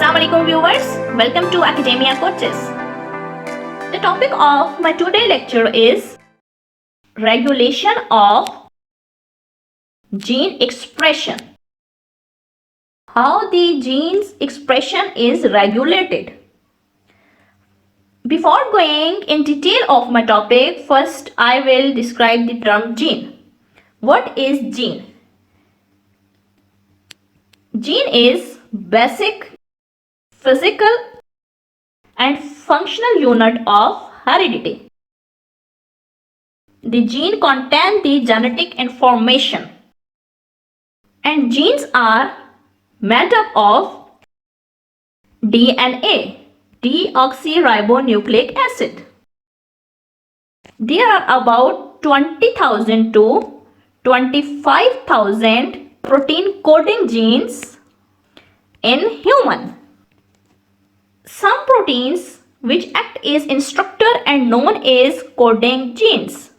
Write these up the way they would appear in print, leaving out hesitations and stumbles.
Assalamualaikum viewers, welcome to Academia Coaches. The topic of my today lecture is regulation of gene expression. How the gene's expression is regulated. Before going in detail of my topic, first I will describe the term gene. What is gene? Gene is basic physical and functional unit of heredity. The gene contains the genetic information, and genes are made up of DNA, deoxyribonucleic acid. There are about 20,000 to 25,000 protein coding genes in human. Some proteins which act as instructor and known as coding genes,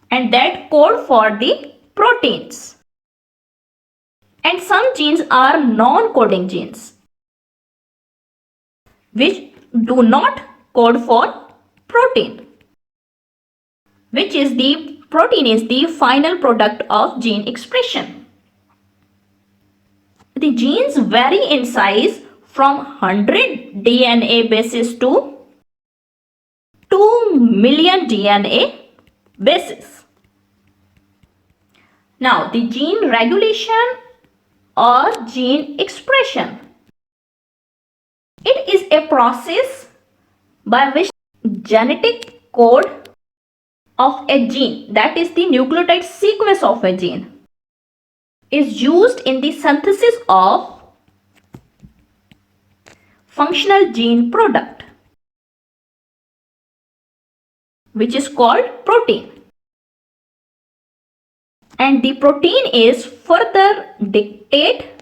and that code for the proteins. And some genes are non-coding genes which do not code for protein, which is the protein is the final product of gene expression. The genes vary in size from 100 DNA bases to 2 million DNA bases. Now, the gene regulation or gene expression. It is a process by which genetic code of a gene, that is the nucleotide sequence of a gene, is used in the synthesis of functional gene product, which is called protein. And the protein is further dictate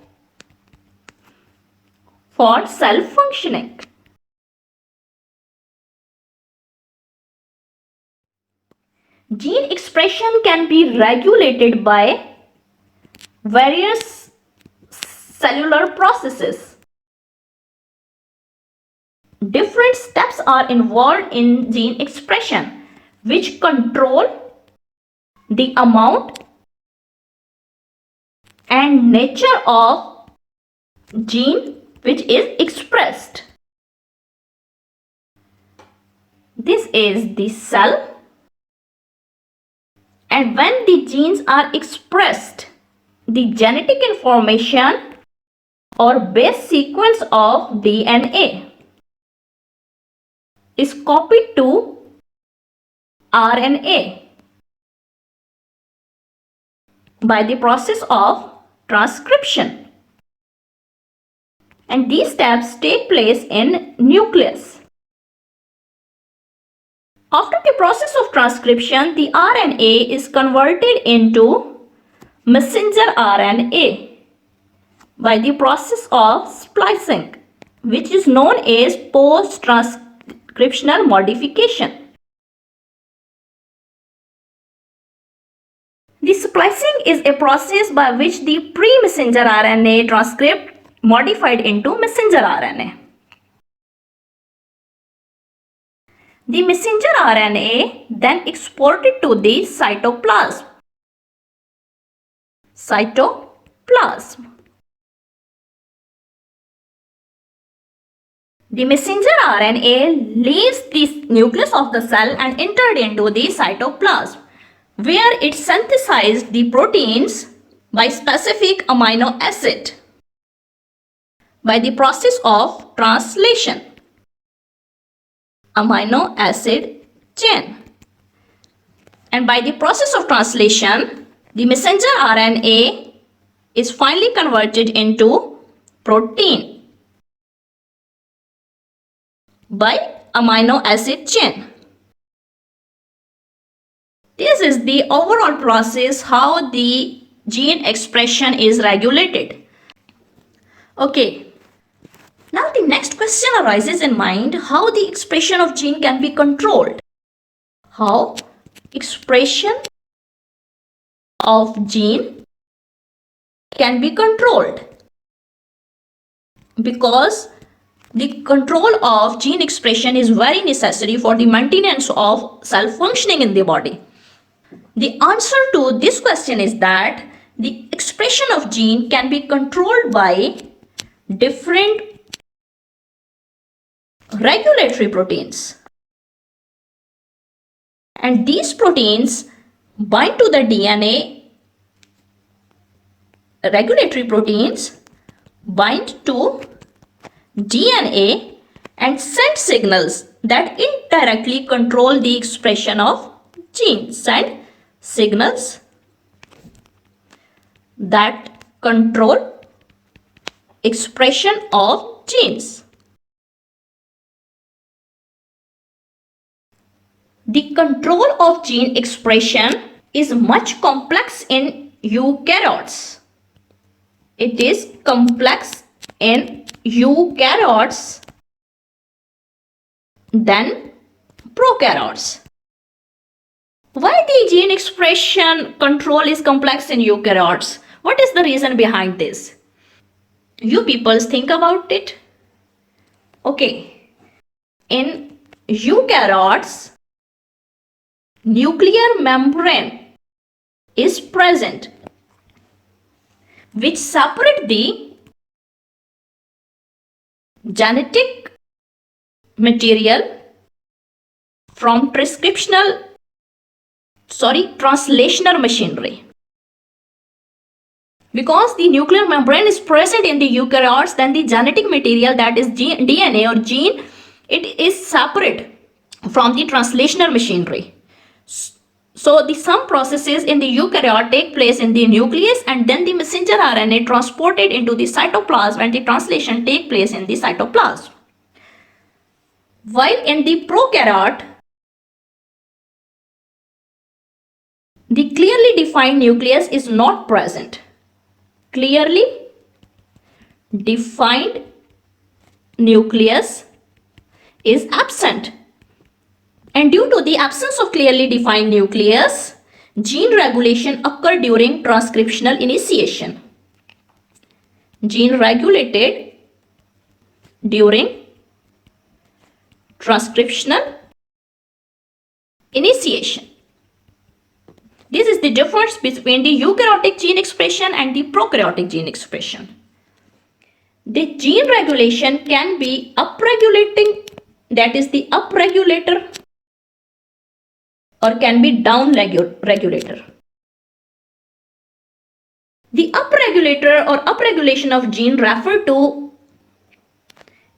for cell functioning. Gene expression can be regulated by various cellular processes. Different steps are involved in gene expression, which control the amount and nature of gene which is expressed. This is the cell, and when the genes are expressed, the genetic information or base sequence of DNA is copied to RNA by the process of transcription, and these steps take place in nucleus. After the process of transcription, the RNA is converted into messenger RNA by the process of splicing, which is known as post-transcriptional modification. The splicing is a process by which the pre-messenger RNA transcript modified into messenger RNA. The messenger RNA then exported to the cytoplasm. The messenger RNA leaves the nucleus of the cell and entered into the cytoplasm, where it synthesized the proteins by specific amino acid by the process of translation, amino acid chain. And by the process of translation, the messenger RNA is finally converted into protein by amino acid chain. This is the overall process how the gene expression is regulated. Okay. Now the next question arises in mind, how the expression of gene can be controlled. How expression of gene can be controlled. because the control of gene expression is very necessary for the maintenance of cell functioning in the body. The answer to this question is that the expression of gene can be controlled by different regulatory proteins. And these proteins bind to the DNA. Regulatory proteins bind to DNA and send signals that indirectly control the expression of genes. Send signals that control expression of genes. The control of gene expression is much complex in eukaryotes. It is complex in eukaryotes than prokaryotes. Why the gene expression control is complex in eukaryotes? What is the reason behind this? You people think about it. Okay. In eukaryotes, nuclear membrane is present which separate the genetic material from translational machinery. Because the nuclear membrane is present in the eukaryotes, then the genetic material, that is DNA or gene, it is separate from the translational machinery. So some processes in the eukaryote take place in the nucleus, and then the messenger RNA transported into the cytoplasm and the translation take place in the cytoplasm. While in the prokaryote, the clearly defined nucleus is not present. Clearly defined nucleus is absent. And due to the absence of clearly defined nucleus, gene regulation occurs during transcriptional initiation. Gene regulated during transcriptional initiation. This is the difference between the eukaryotic gene expression and the prokaryotic gene expression. The gene regulation can be upregulating, that is the upregulator, or can be downregulator. The upregulator or upregulation of gene refer to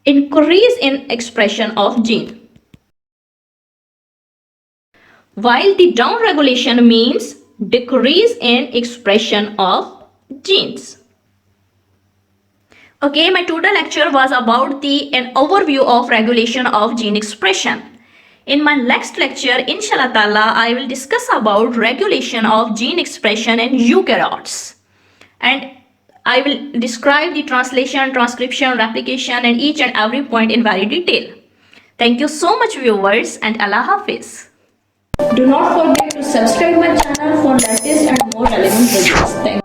increase in expression of gene, while the downregulation means decrease in expression of genes. Okay, my total lecture was about an overview of regulation of gene expression. In my next lecture, inshallah ta'ala, I will discuss about regulation of gene expression in eukaryotes. And I will describe the translation, transcription, replication, and each and every point in very detail. Thank you so much, viewers, and Allah Hafiz. Do not forget to subscribe my channel for latest and more relevant videos. Thank you.